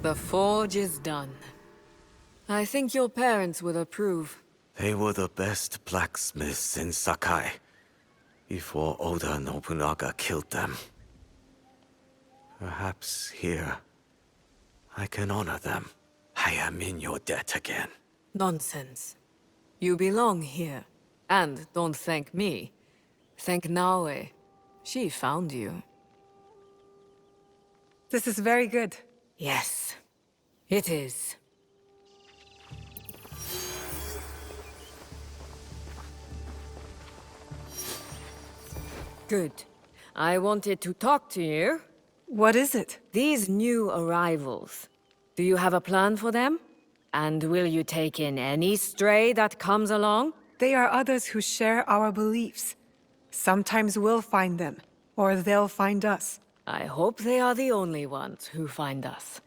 The forge is done. I think your parents will approve. They were the best blacksmiths in Sakai, before Oda Nobunaga killed them. Perhaps here, I can honor them. I am in your debt again. Nonsense. You belong here. And don't thank me. Thank Naoe. She found you. This is very good. Yes, it is. Good. I wanted to talk to you. What is it? These new arrivals. Do you have a plan for them? And will you take in any stray that comes along? They are others who share our beliefs. Sometimes we'll find them, or they'll find us. I hope they are the only ones who find us.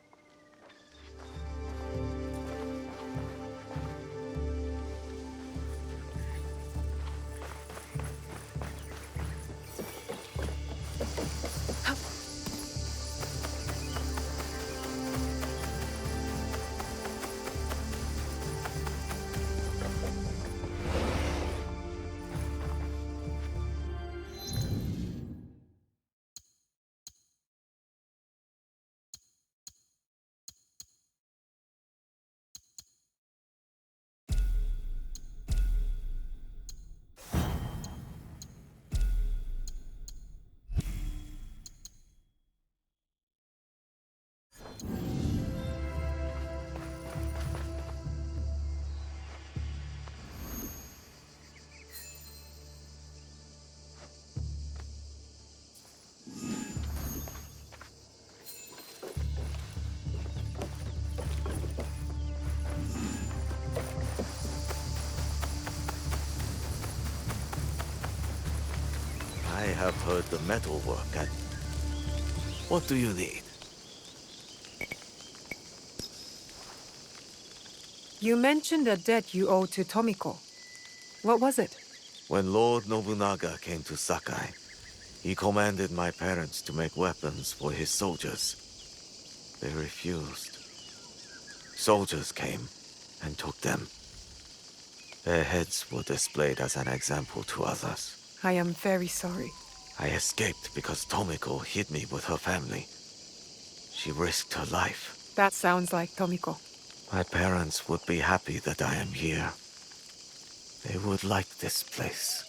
I have heard the metal work at... What do you need? You mentioned a debt you owe to Tomiko. What was it? When Lord Nobunaga came to Sakai, he commanded my parents to make weapons for his soldiers. They refused. Soldiers came and took them. Their heads were displayed as an example to others. I am very sorry. I escaped because Tomiko hid me with her family. She risked her life. That sounds like Tomiko. My parents would be happy that I am here. They would like this place.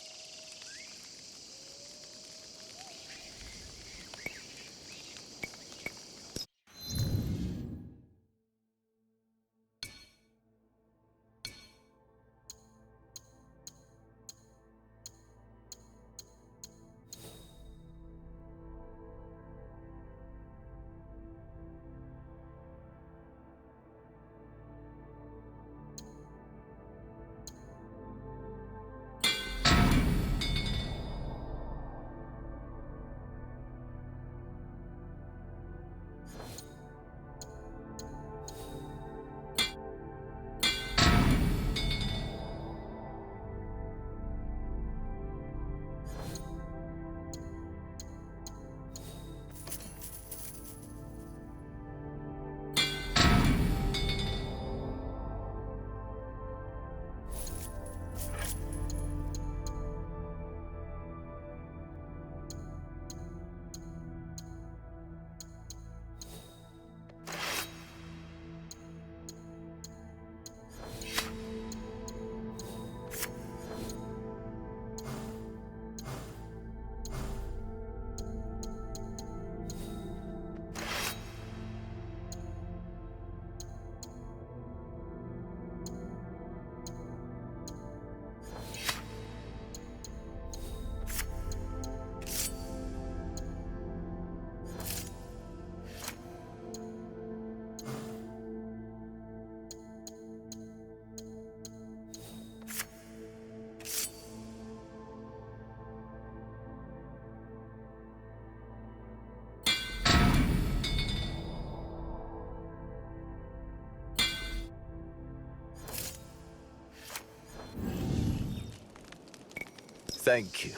Thank you.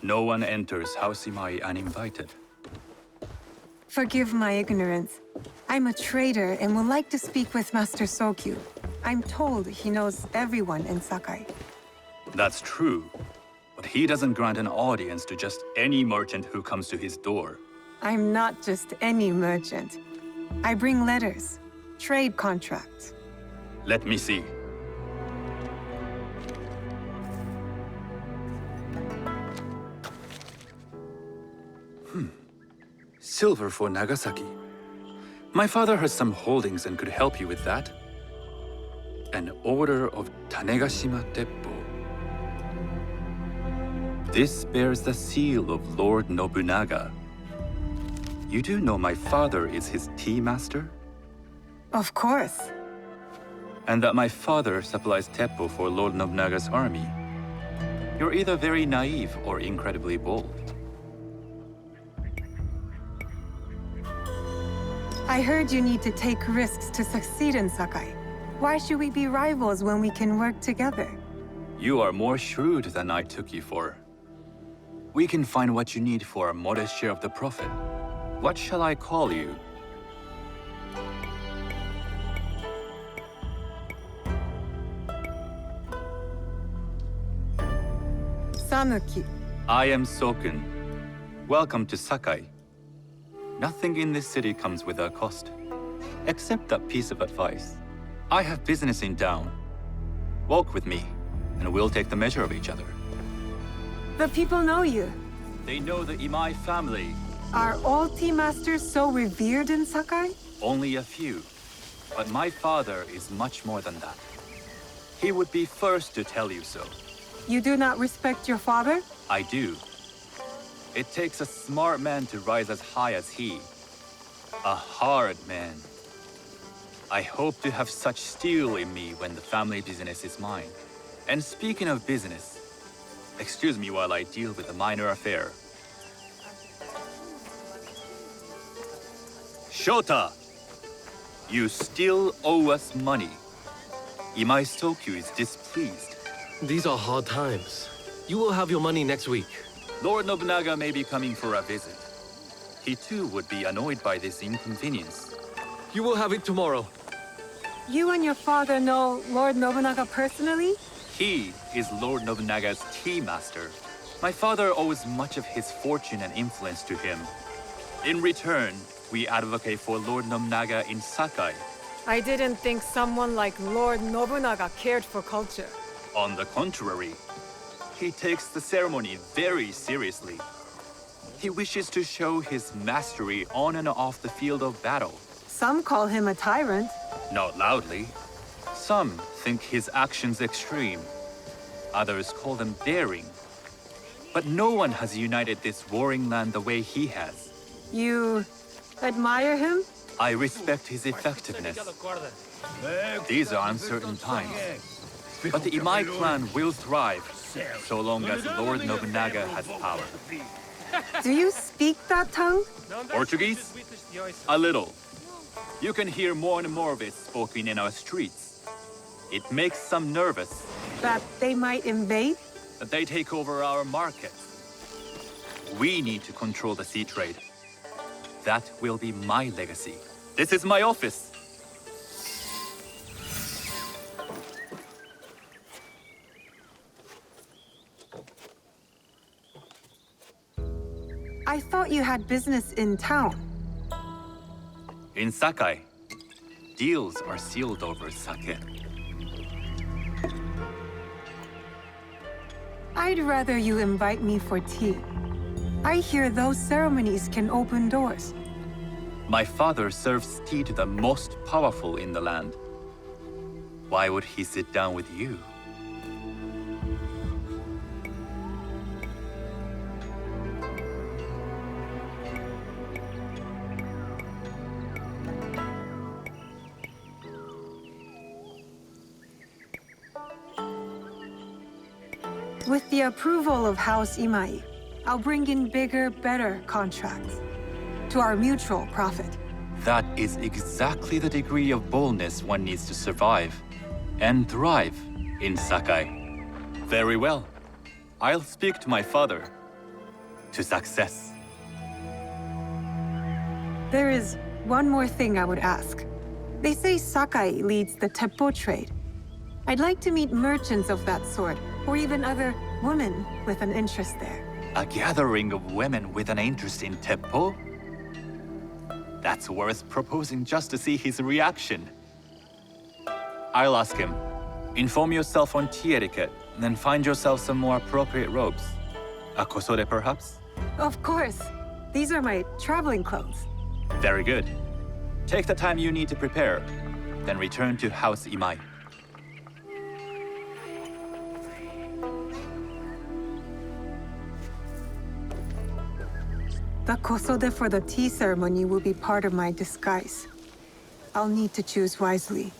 No one enters House Imai uninvited. Forgive my ignorance. I'm a trader and would like to speak with Master Sokyu. I'm told he knows everyone in Sakai. That's true, but he doesn't grant an audience to just any merchant who comes to his door. I'm not just any merchant. I bring letters, trade contracts. Let me see. Silver for Nagasaki. My father has some holdings and could help you with that. An order of Tanegashima Teppo. This bears the seal of Lord Nobunaga. You do know my father is his tea master? Of course. And that my father supplies Teppo for Lord Nobunaga's army. You're either very naive or incredibly bold. I heard you need to take risks to succeed in Sakai. Why should we be rivals when we can work together? You are more shrewd than I took you for. We can find what you need for a modest share of the profit. What shall I call you? Sanuki. I am Sokun. Welcome to Sakai. Nothing in this city comes without cost. Except that piece of advice. I have business in town. Walk with me, and we'll take the measure of each other. The people know you. They know the Imai family. Are all tea masters so revered in Sakai? Only a few. But my father is much more than that. He would be first to tell you so. You do not respect your father? I do. It takes a smart man to rise as high as he. A hard man. I hope to have such steel in me when the family business is mine. And speaking of business, excuse me while I deal with a minor affair. Shota! You still owe us money. Imai Sokun is displeased. These are hard times. You will have your money next week. Lord Nobunaga may be coming for a visit. He too would be annoyed by this inconvenience. You will have it tomorrow. You and your father know Lord Nobunaga personally? He is Lord Nobunaga's tea master. My father owes much of his fortune and influence to him. In return, we advocate for Lord Nobunaga in Sakai. I didn't think someone like Lord Nobunaga cared for culture. On the contrary, he takes the ceremony very seriously. He wishes to show his mastery on and off the field of battle. Some call him a tyrant. Not loudly. Some think his actions extreme. Others call them daring. But no one has united this warring land the way he has. You admire him? I respect his effectiveness. These are uncertain times. But the Imai clan will thrive, so long as Lord Nobunaga has power. Do you speak that tongue? Portuguese? A little. You can hear more and more of it spoken in our streets. It makes some nervous. That they might invade? That they take over our markets. We need to control the sea trade. That will be my legacy. This is my office. I thought you had business in town. In Sakai, deals are sealed over sake. I'd rather you invite me for tea. I hear those ceremonies can open doors. My father serves tea to the most powerful in the land. Why would he sit down with you? With the approval of House Imai, I'll bring in bigger, better contracts. To our mutual profit. That is exactly the degree of boldness one needs to survive and thrive in Sakai. Very well. I'll speak to my father. To success. There is one more thing I would ask. They say Sakai leads the Teppo trade. I'd like to meet merchants of that sort, or even other women with an interest there. A gathering of women with an interest in Teppo? That's worth proposing just to see his reaction. I'll ask him. Inform yourself on tea etiquette, then find yourself some more appropriate robes. A kosode, perhaps? Of course. These are my traveling clothes. Very good. Take the time you need to prepare, then return to House Imai. The kosode for the tea ceremony will be part of my disguise. I'll need to choose wisely.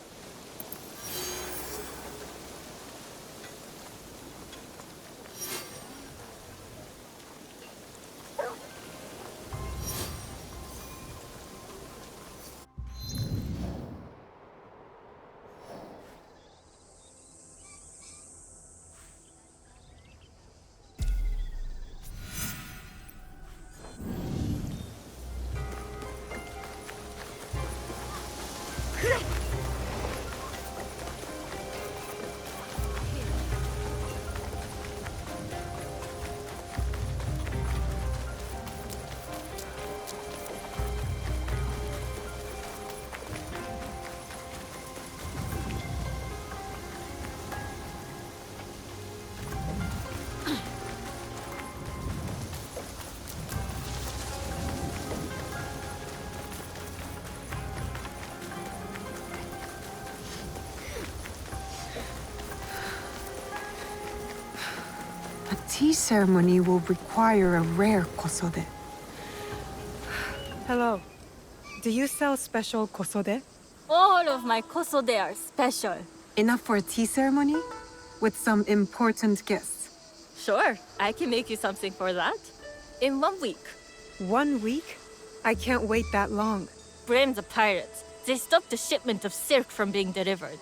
A tea ceremony will require a rare kosode. Hello. Do you sell special kosode? All of my kosode are special. Enough for a tea ceremony? With some important guests. Sure, I can make you something for that. In 1 week. 1 week? I can't wait that long. Blame the pirates. They stopped the shipment of silk from being delivered.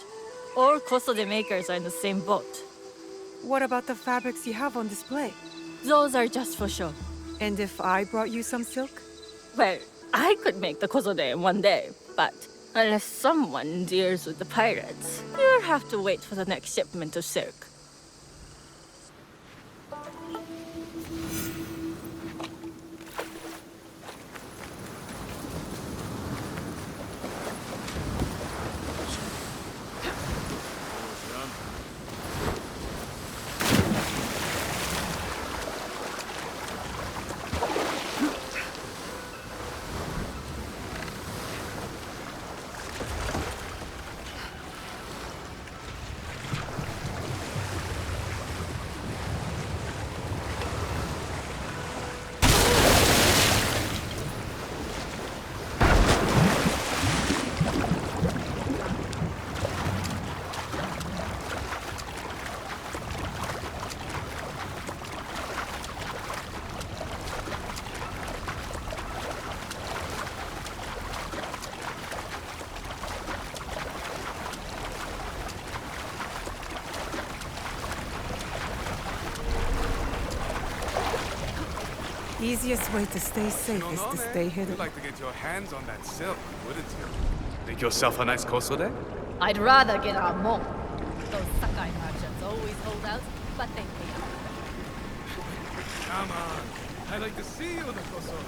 All kosode makers are in the same boat. What about the fabrics you have on display? Those are just for show. And if I brought you some silk? Well, I could make the kosode in 1 day, but unless someone deals with the pirates, you'll have to wait for the next shipment of silk. Easiest way to stay safe is to stay hidden. You'd like to get your hands on that silk, wouldn't you? Make yourself a nice kosode? I'd rather get our mon. Those Sakai merchants always hold out, but they pay up. Come on. I'd like to see you in the kosode.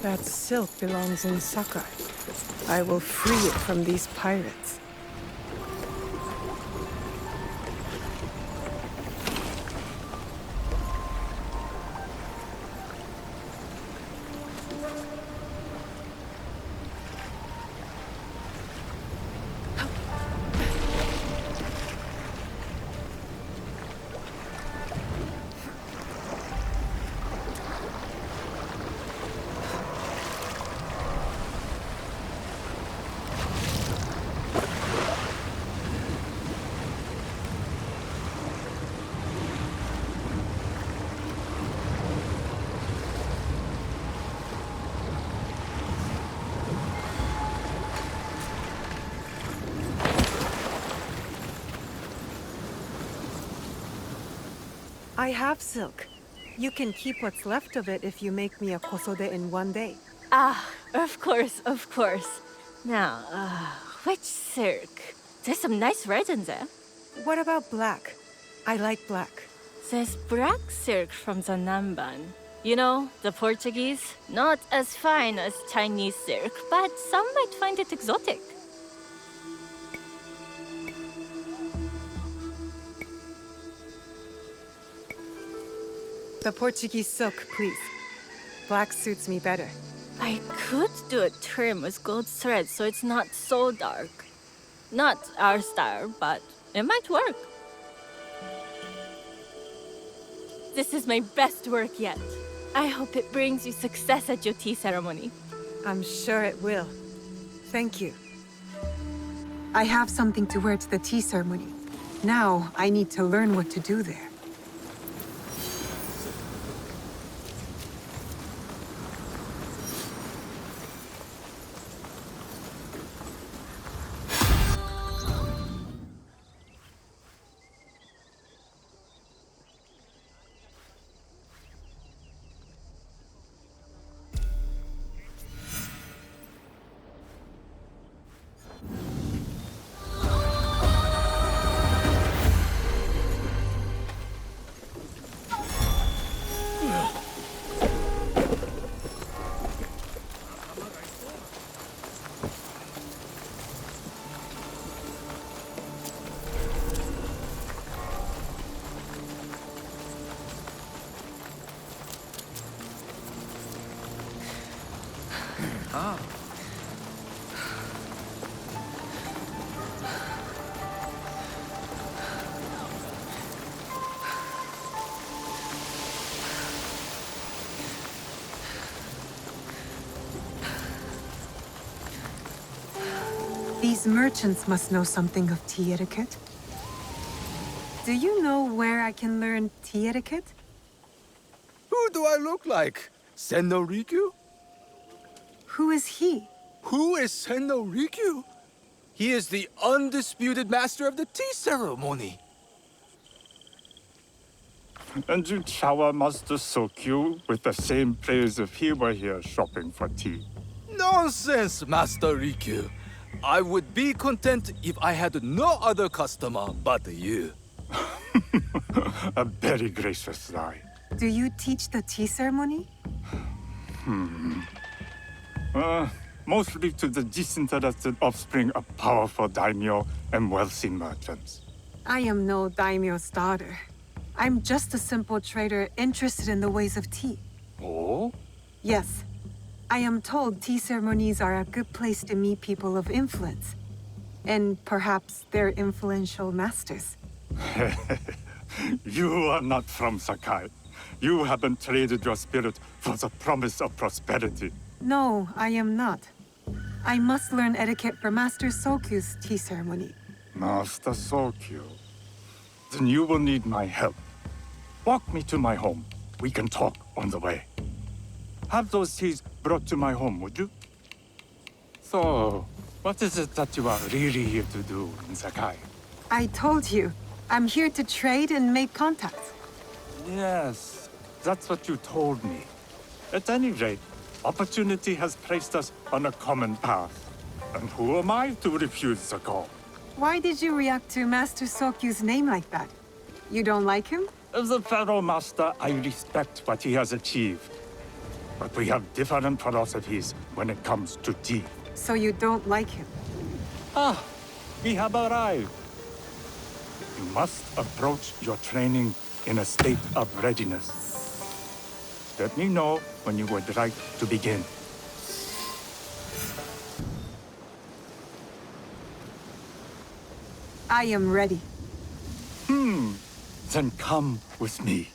That silk belongs in Sakai. I will free it from these pirates. I have silk. You can keep what's left of it if you make me a kosode in one day. Ah, of course, of course. Now, which silk? There's some nice red in there. What about black? I like black. There's black silk from the Namban. You know, the Portuguese. Not as fine as Chinese silk, but some might find it exotic. The Portuguese silk, please. Black suits me better. I could do a trim with gold thread so it's not so dark. Not our style, but it might work. This is my best work yet. I hope it brings you success at your tea ceremony. I'm sure it will. Thank you. I have something to wear to the tea ceremony. Now, I need to learn what to do there. These merchants must know something of tea etiquette. Do you know where I can learn tea etiquette? Who do I look like? Senno Rikyu? Who is he? Who is Senno Rikyu? He is the undisputed master of the tea ceremony. And you shower Master Sokyu with the same praise if he were here shopping for tea. Nonsense, Master Rikyu. I would be content if I had no other customer but you. A very gracious lie. Do you teach the tea ceremony? Mostly to the disinterested offspring of powerful daimyo and wealthy merchants. I am no daimyo's daughter. I'm just a simple trader interested in the ways of tea. Oh? Yes. I am told tea ceremonies are a good place to meet people of influence. And perhaps their influential masters. You are not from Sakai. You haven't traded your spirit for the promise of prosperity. No, I am not. I must learn etiquette for Master Sokyu's tea ceremony. Master Sokyu. Then you will need my help. Walk me to my home. We can talk on the way. Have those teas brought to my home, would you? So, what is it that you are really here to do in Sakai? I told you, I'm here to trade and make contacts. Yes, that's what you told me. At any rate, opportunity has placed us on a common path. And who am I to refuse the call? Why did you react to Master Sokyu's name like that? You don't like him? As a Pharaoh Master, I respect what he has achieved. But we have different philosophies when it comes to tea. So you don't like him? Ah, we have arrived. You must approach your training in a state of readiness. Let me know when you would like to begin. I am ready. Then come with me.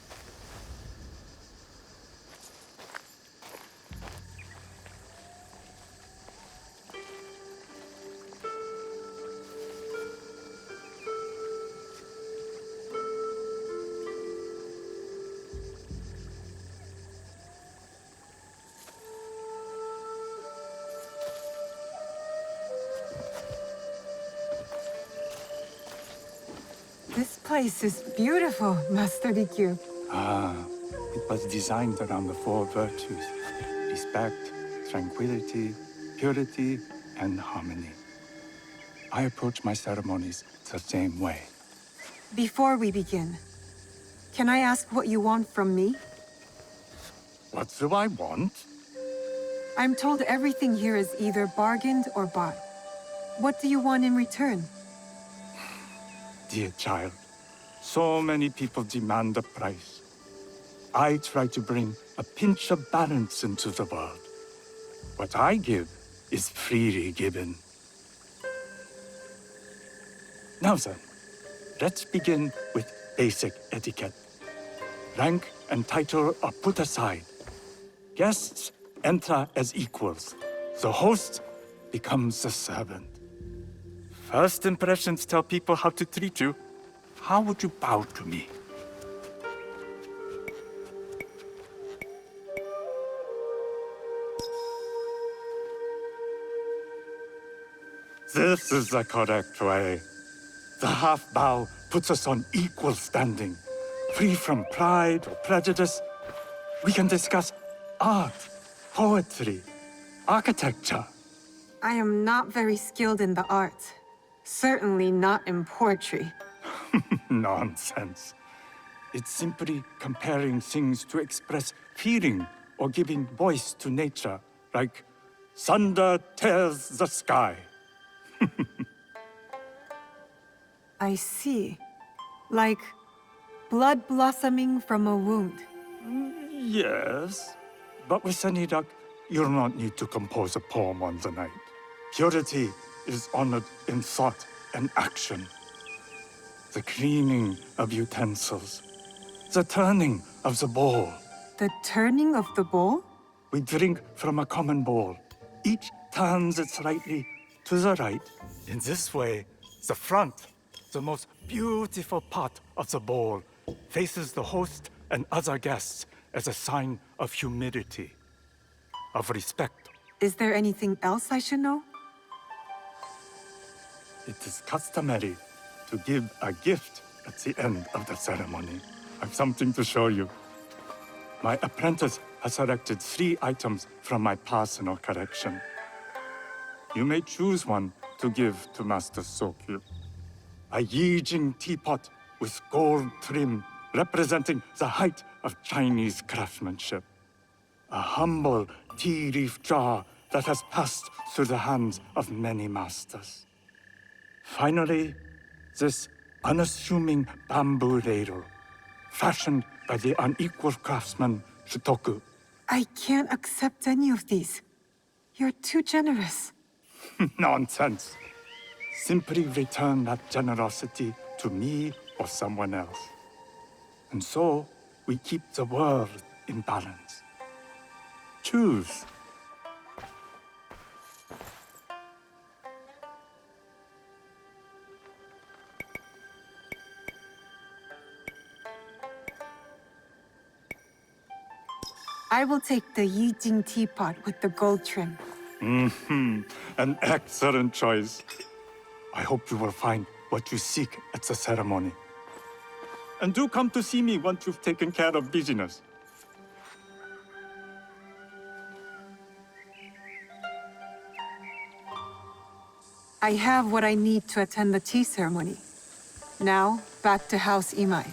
This place is beautiful, Master Rikyu. It was designed around the four virtues: respect, tranquility, purity, and harmony. I approach my ceremonies the same way. Before we begin, can I ask what you want from me? What do I want? I'm told everything here is either bargained or bought. What do you want in return? Dear child, so many people demand a price. I try to bring a pinch of balance into the world. What I give is freely given. Now then, let's begin with basic etiquette. Rank and title are put aside. Guests enter as equals. The host becomes the servant. First impressions tell people how to treat you. How would you bow to me? This is the correct way. The half bow puts us on equal standing, free from pride or prejudice. We can discuss art, poetry, architecture. I am not very skilled in the arts. Certainly not in poetry. Nonsense. It's simply comparing things to express feeling or giving voice to nature, like thunder tears the sky. I see. Like blood blossoming from a wound. Yes, but with any luck, you'll not need to compose a poem on the night. Purity is honored in thought and action. The cleaning of utensils, the turning of the bowl. The turning of the bowl? We drink from a common bowl. Each turns it slightly to the right. In this way, the front, the most beautiful part of the bowl, faces the host and other guests as a sign of humility, of respect. Is there anything else I should know? It is customary to give a gift at the end of the ceremony. I've something to show you. My apprentice has selected 3 items from my personal collection. You may choose one to give to Master Sokyu. A Yijing teapot with gold trim representing the height of Chinese craftsmanship. A humble tea leaf jar that has passed through the hands of many masters. Finally, this unassuming bamboo ladle, fashioned by the unequal craftsman Shutoku. I can't accept any of these. You're too generous. Nonsense. Simply return that generosity to me or someone else. And so, we keep the world in balance. Choose. I will take the Yijing teapot with the gold trim. An excellent choice. I hope you will find what you seek at the ceremony. And do come to see me once you've taken care of business. I have what I need to attend the tea ceremony. Now, back to House Imai.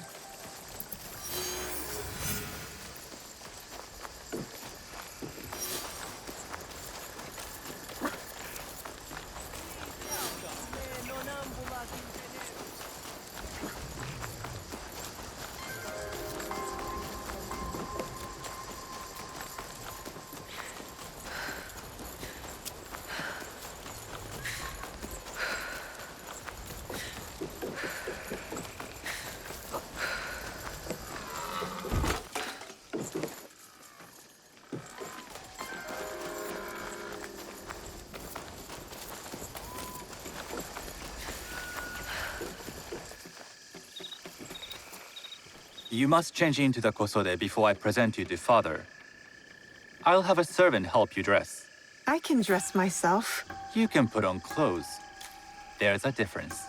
You must change into the kosode before I present you to father. I'll have a servant help you dress. I can dress myself. You can put on clothes. There's a difference.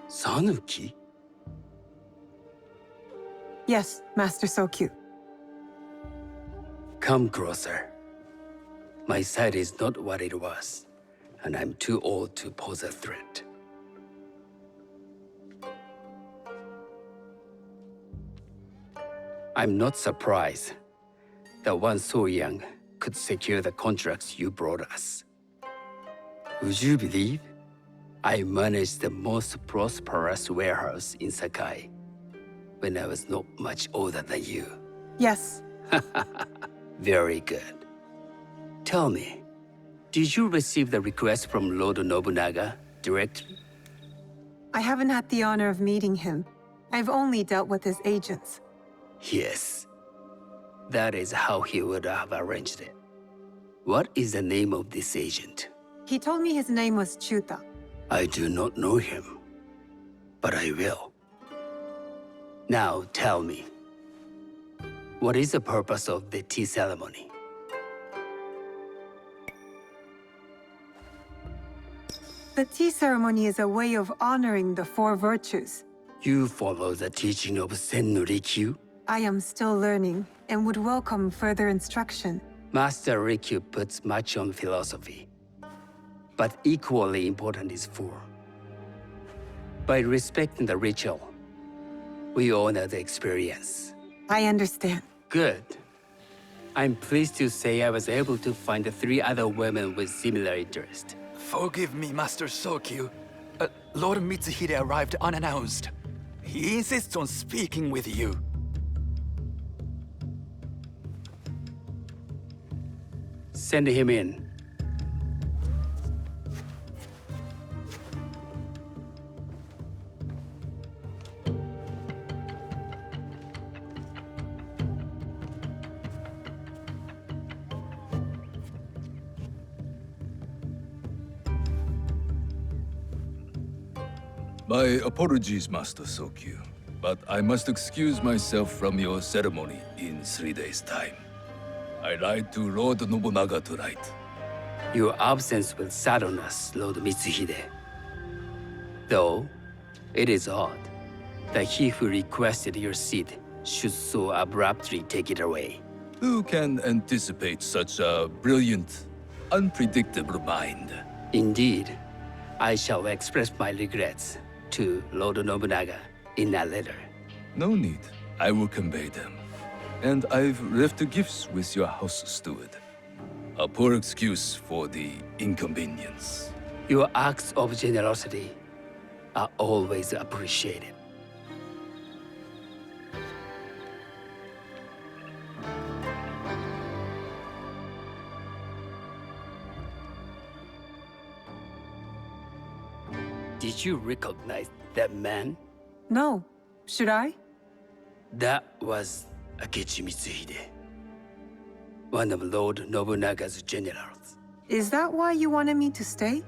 Sanuki? Yes, Master Sokyu. Come closer. My sight is not what it was, and I'm too old to pose a threat. I'm not surprised that one so young could secure the contracts you brought us. Would you believe I managed the most prosperous warehouse in Sakai when I was not much older than you? Yes. Very good. Tell me, did you receive the request from Lord Nobunaga directly? I haven't had the honor of meeting him. I've only dealt with his agents. Yes. That is how he would have arranged it. What is the name of this agent? He told me his name was Chuta. I do not know him, but I will. Now tell me, what is the purpose of the tea ceremony? The tea ceremony is a way of honoring the four virtues. You follow the teaching of Sennu Rikyu? I am still learning and would welcome further instruction. Master Rikyu puts much on philosophy, but equally important is form. By respecting the ritual, we honor the experience. I understand. Good. I'm pleased to say I was able to find 3 other women with similar interest. Forgive me, Master Sokyu. Lord Mitsuhide arrived unannounced. He insists on speaking with you. Send him in. My apologies, Master Sokyu, but I must excuse myself from your ceremony in 3 days' time. I lied to Lord Nobunaga tonight. Your absence will sadden us, Lord Mitsuhide. Though, it is odd that he who requested your seat should so abruptly take it away. Who can anticipate such a brilliant, unpredictable mind? Indeed, I shall express my regrets to Lord Nobunaga in a letter. No need. I will convey them. And I've left the gifts with your house steward. A poor excuse for the inconvenience. Your acts of generosity are always appreciated. Did you recognize that man? No. Should I? That was Akechi Mitsuhide, one of Lord Nobunaga's generals. Is that why you wanted me to stay?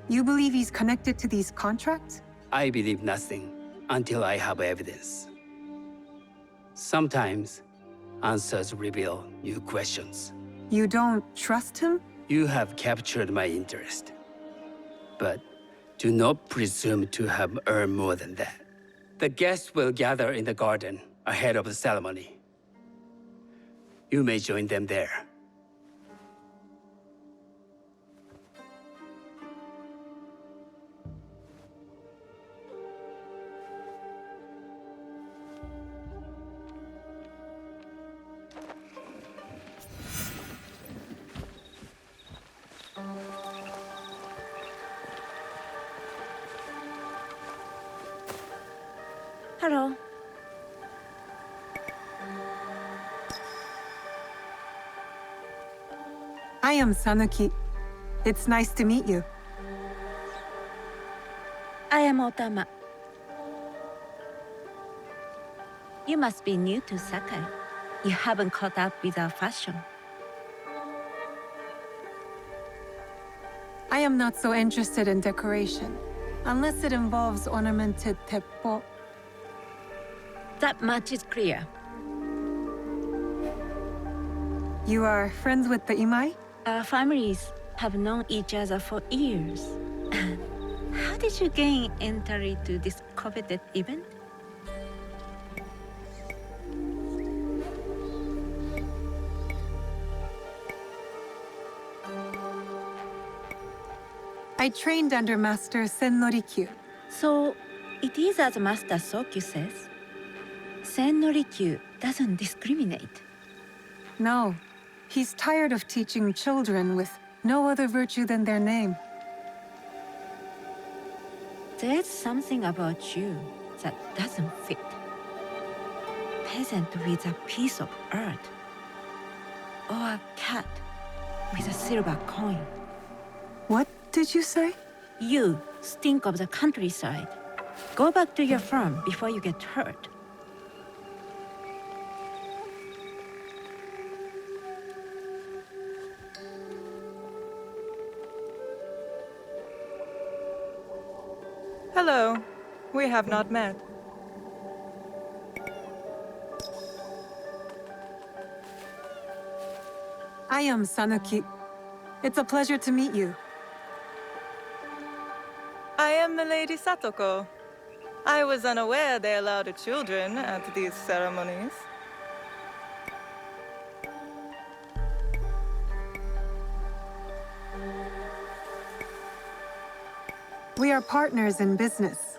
You believe he's connected to these contracts? I believe nothing until I have evidence. Sometimes, answers reveal new questions. You don't trust him? You have captured my interest. But do not presume to have earned more than that. The guests will gather in the garden ahead of the ceremony. You may join them there. Hello. I am Sanuki. It's nice to meet you. I am Otama. You must be new to Sakai. You haven't caught up with our fashion. I am not so interested in decoration, unless it involves ornamented teppo. That much is clear. You are friends with the Imai? Our families have known each other for years. How did you gain entry to this coveted event? I trained under Master Sen Norikyu. So, it is as Master Sokyu says. Sen Norikyu doesn't discriminate. No, he's tired of teaching children with no other virtue than their name. There's something about you that doesn't fit. Peasant with a piece of earth. Or a cat with a silver coin. What did you say? You stink of the countryside. Go back to your farm before you get hurt. Hello. We have not met. I am Sanuki. It's a pleasure to meet you. I am Milady Satoko. I was unaware they allowed children at these ceremonies. We are partners in business.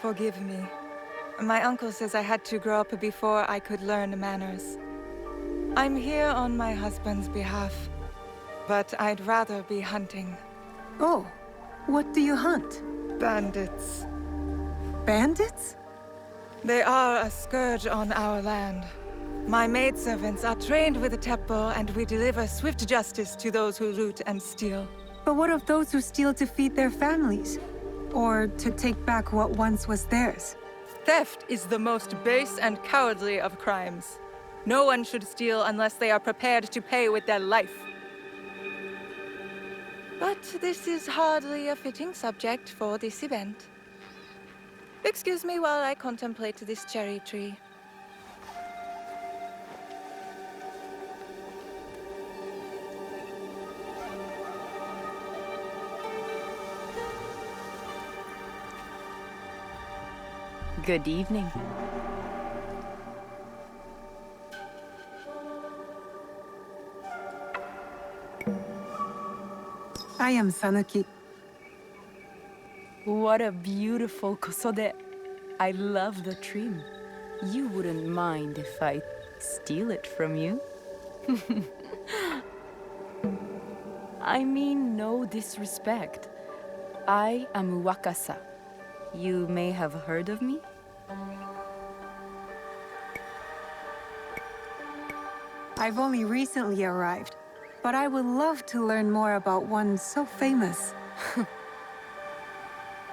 Forgive me. My uncle says I had to grow up before I could learn manners. I'm here on my husband's behalf, but I'd rather be hunting. Oh, what do you hunt? Bandits. Bandits? They are a scourge on our land. My maidservants are trained with the Teppo, and we deliver swift justice to those who loot and steal. But what of those who steal to feed their families? Or to take back what once was theirs? Theft is the most base and cowardly of crimes. No one should steal unless they are prepared to pay with their life. But this is hardly a fitting subject for this event. Excuse me while I contemplate this cherry tree. Good evening. I am Sanuki. What a beautiful kosode. I love the trim. You wouldn't mind if I steal it from you? I mean no disrespect. I am Wakasa. You may have heard of me? I've only recently arrived, but I would love to learn more about one so famous.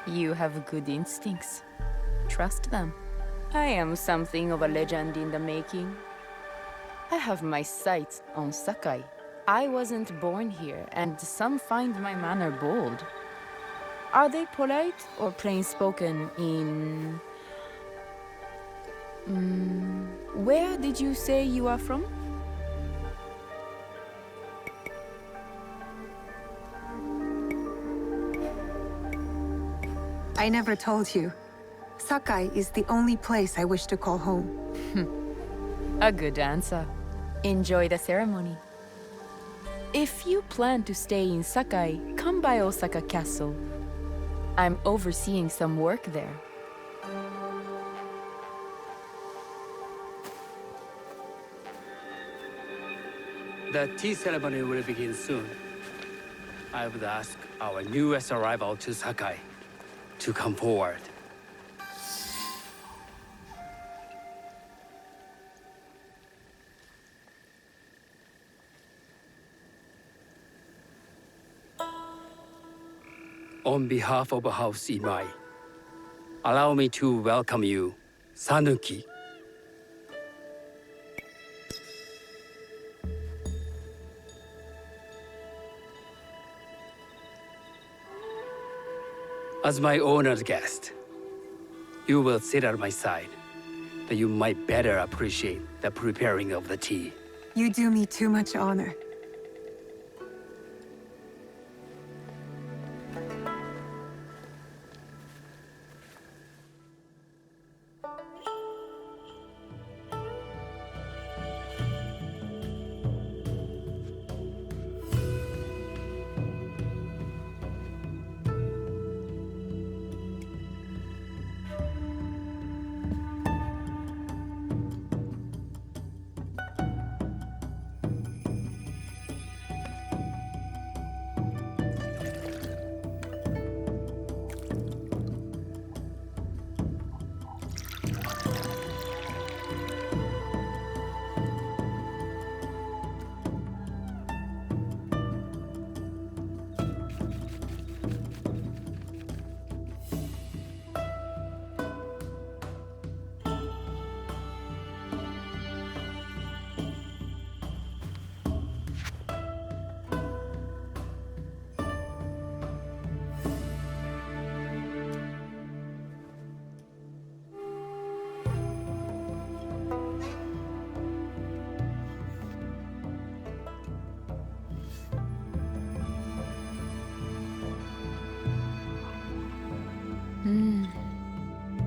You have good instincts. Trust them. I am something of a legend in the making. I have my sights on Sakai. I wasn't born here, and some find my manner bold. Are they polite or plain-spoken in... where did you say you are from? I never told you. Sakai is the only place I wish to call home. A good answer. Enjoy the ceremony. If you plan to stay in Sakai, come by Osaka Castle. I'm overseeing some work there. The tea ceremony will begin soon. I would ask our newest arrival to Sakai to come forward. On behalf of House Imai, allow me to welcome you, Sanuki. As my honored guest, you will sit at my side, that you might better appreciate the preparing of the tea. You do me too much honor.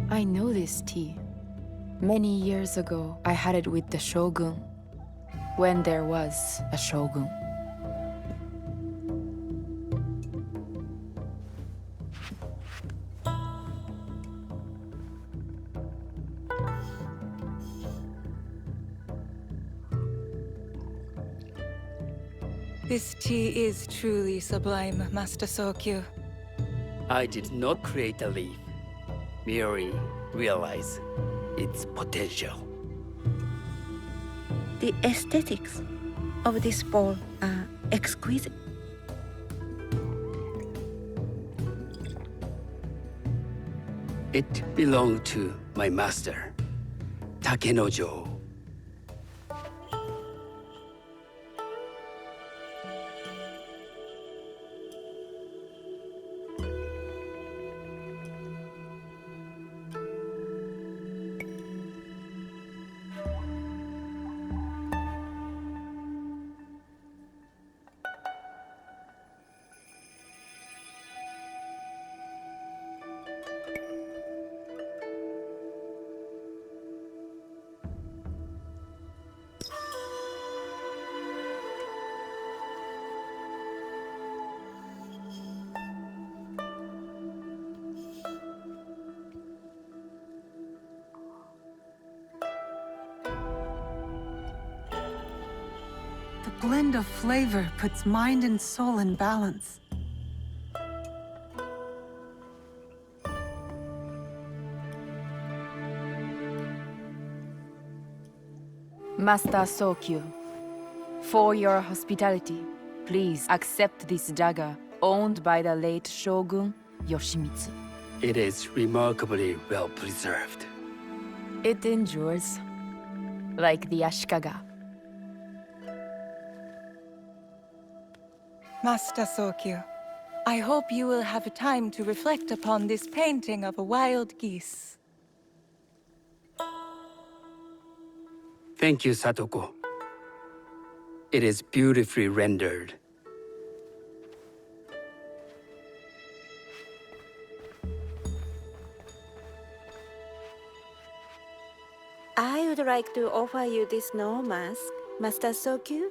I know this tea. Many years ago, I had it with the shogun, when there was a shogun. This tea is truly sublime, Master Sokyu. I did not create a leaf, merely realize its potential. The aesthetics of this bowl are exquisite. It belonged to my master, Takenojo. The blend of flavor puts mind and soul in balance. Master Sokyu, for your hospitality, please accept this dagger owned by the late Shogun Yoshimitsu. It is remarkably well preserved. It endures, like the Ashikaga. Master Sokyu, I hope you will have time to reflect upon this painting of a wild geese. Thank you, Satoko. It is beautifully rendered. I would like to offer you this snow mask, Master Sokyu,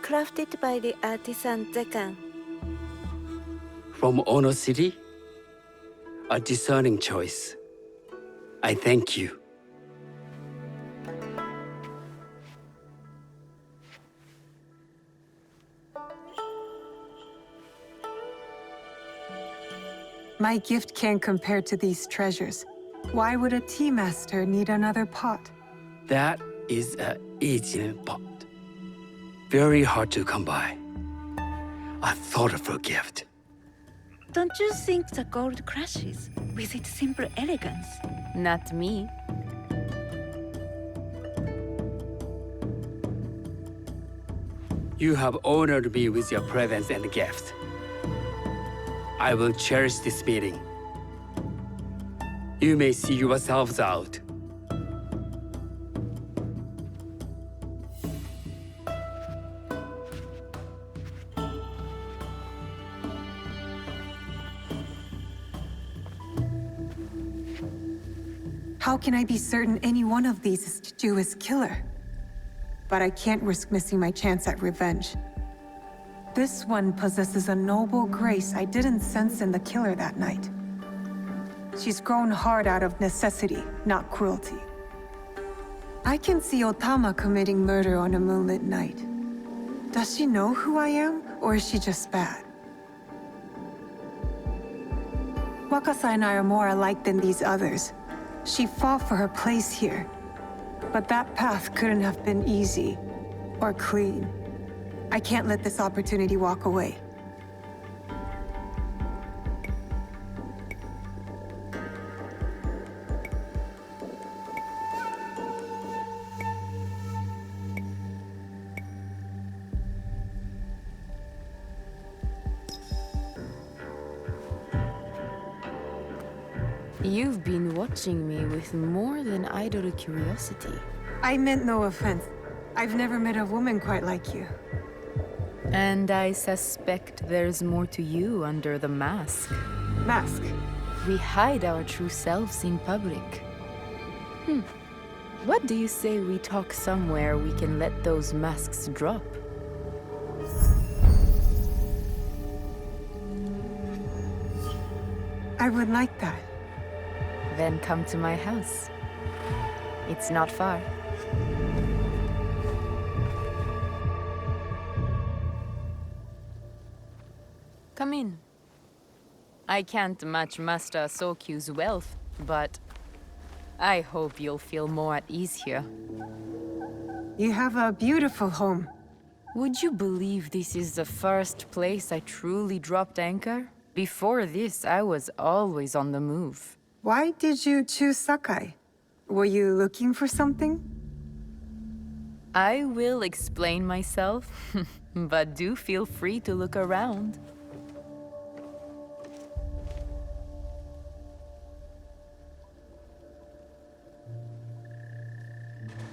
crafted by the artisan Zekan. From Ono City? A discerning choice. I thank you. My gift can't compare to these treasures. Why would a tea master need another pot? That is a easy pot. Very hard to come by. A thoughtful gift. Don't you think the gold crashes with its simple elegance? Not me. You have honored me with your presence and gift. I will cherish this meeting. You may see yourselves out. How can I be certain any one of these is Jewish killer? But I can't risk missing my chance at revenge. This one possesses a noble grace I didn't sense in the killer that night. She's grown hard out of necessity, not cruelty. I can see Otama committing murder on a moonlit night. Does she know who I am, or is she just bad? Wakasa and I are more alike than these others. She fought for her place here. But that path couldn't have been easy or clean. I can't let this opportunity walk away. You've been watching me with more than idle curiosity. I meant no offense. I've never met a woman quite like you. And I suspect there's more to you under the mask. Mask? We hide our true selves in public. What do you say we talk somewhere we can let those masks drop? I would like that. Then come to my house. It's not far. Come in. I can't match Master Sokyu's wealth, but I hope you'll feel more at ease here. You have a beautiful home. Would you believe this is the first place I truly dropped anchor? Before this, I was always on the move. Why did you choose Sakai? Were you looking for something? I will explain myself, but do feel free to look around.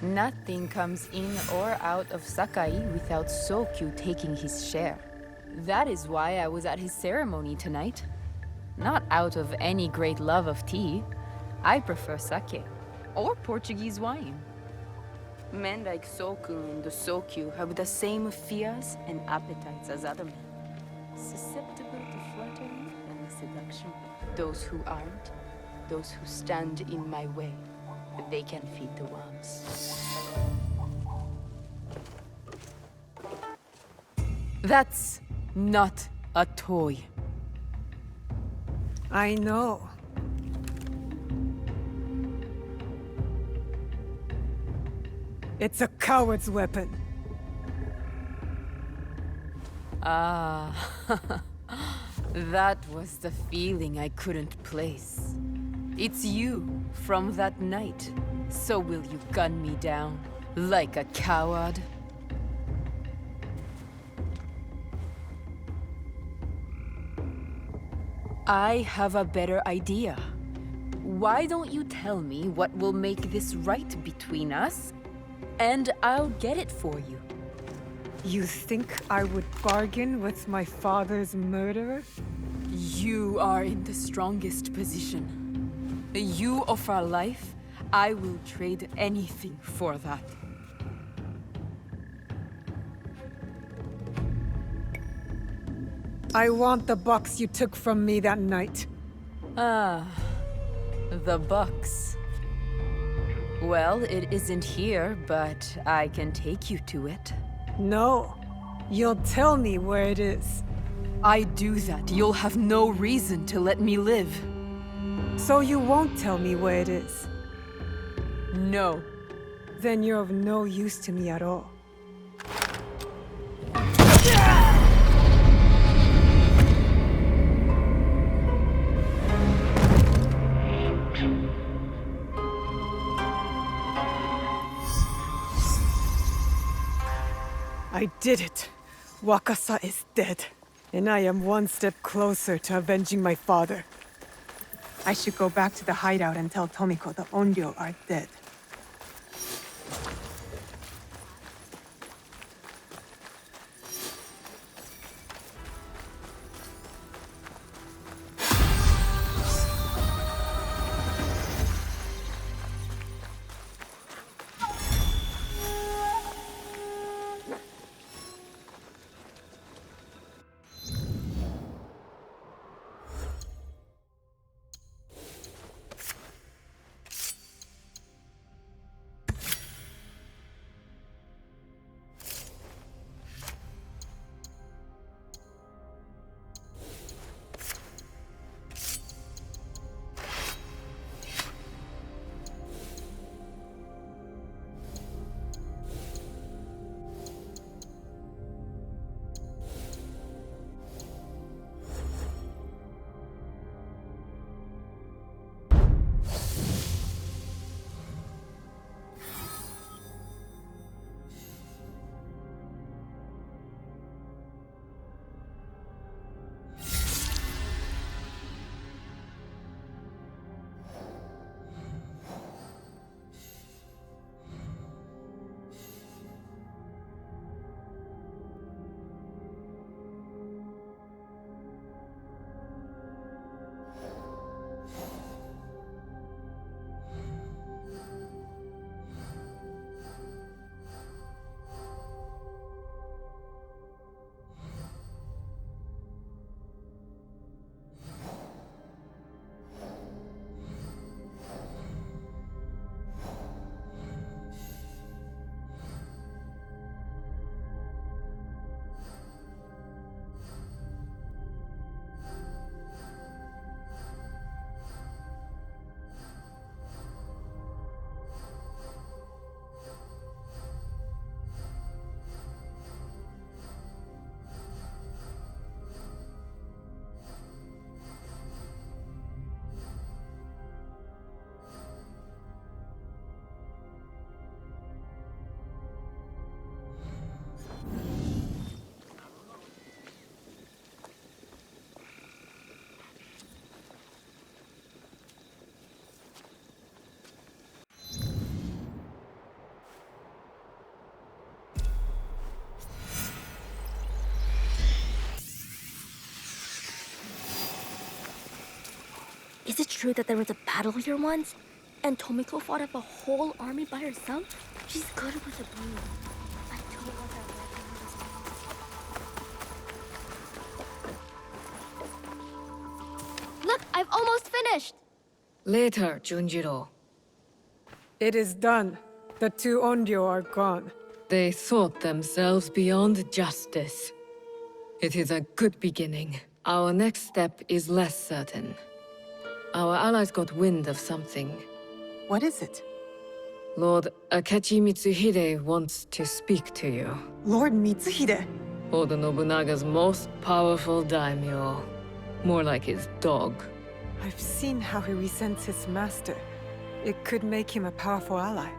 Nothing comes in or out of Sakai without Sokyu taking his share. That is why I was at his ceremony tonight. Not out of any great love of tea. I prefer sake, or Portuguese wine. Men like Sokun and the Sokyu have the same fears and appetites as other men. Susceptible to flattery and seduction. Those who aren't, those who stand in my way, they can feed the worms. That's not a toy. I know. It's a coward's weapon. Ah, that was the feeling I couldn't place. It's you from that night. So will you gun me down like a coward? I have a better idea. Why don't you tell me what will make this right between us, and I'll get it for you. You think I would bargain with my father's murderer? You are in the strongest position. You offer life, I will trade anything for that. I want the box you took from me that night. Ah, the box. Well, it isn't here, but I can take you to it. No. You'll tell me where it is. I do that, you'll have no reason to let me live. So you won't tell me where it is? No. Then you're of no use to me at all. I did it. Wakasa is dead. And I am one step closer to avenging my father. I should go back to the hideout and tell Tomiko the Onryo are dead. Is it true that there was a battle here once? And Tomiko fought off a whole army by herself? She's good with a broom. I don't want that weapon. Look, I've almost finished! Later, Junjiro. It is done. The two Onryo are gone. They thought themselves beyond justice. It is a good beginning. Our next step is less certain. Our allies got wind of something. What is it? Lord Akechi Mitsuhide wants to speak to you. Lord Mitsuhide? Oda Nobunaga's most powerful daimyo. More like his dog. I've seen how he resents his master. It could make him a powerful ally.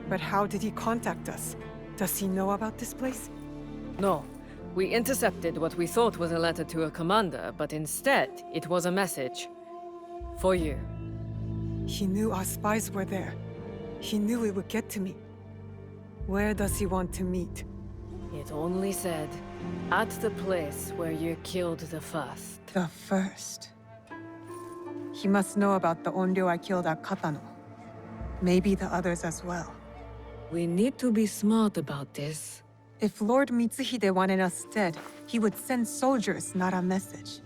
But how did he contact us? Does he know about this place? No. We intercepted what we thought was a letter to a commander, but instead, it was a message. For you. He knew our spies were there. He knew it would get to me. Where does he want to meet? It only said, at the place where you killed the first. The first. He must know about the Onryo I killed at Katano. Maybe the others as well. We need to be smart about this. If Lord Mitsuhide wanted us dead, he would send soldiers, not a message.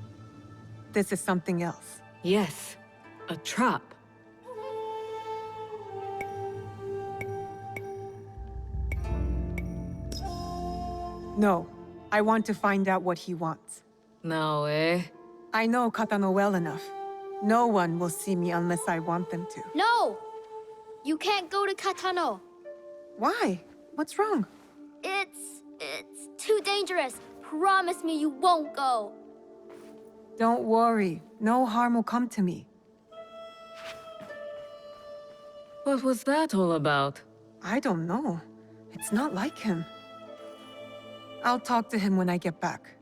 This is something else. Yes, a trap. No, I want to find out what he wants. Naoe. I know Katano well enough. No one will see me unless I want them to. No! You can't go to Katano. Why? What's wrong? It's too dangerous. Promise me you won't go. Don't worry. No harm will come to me. What was that all about? I don't know. It's not like him. I'll talk to him when I get back.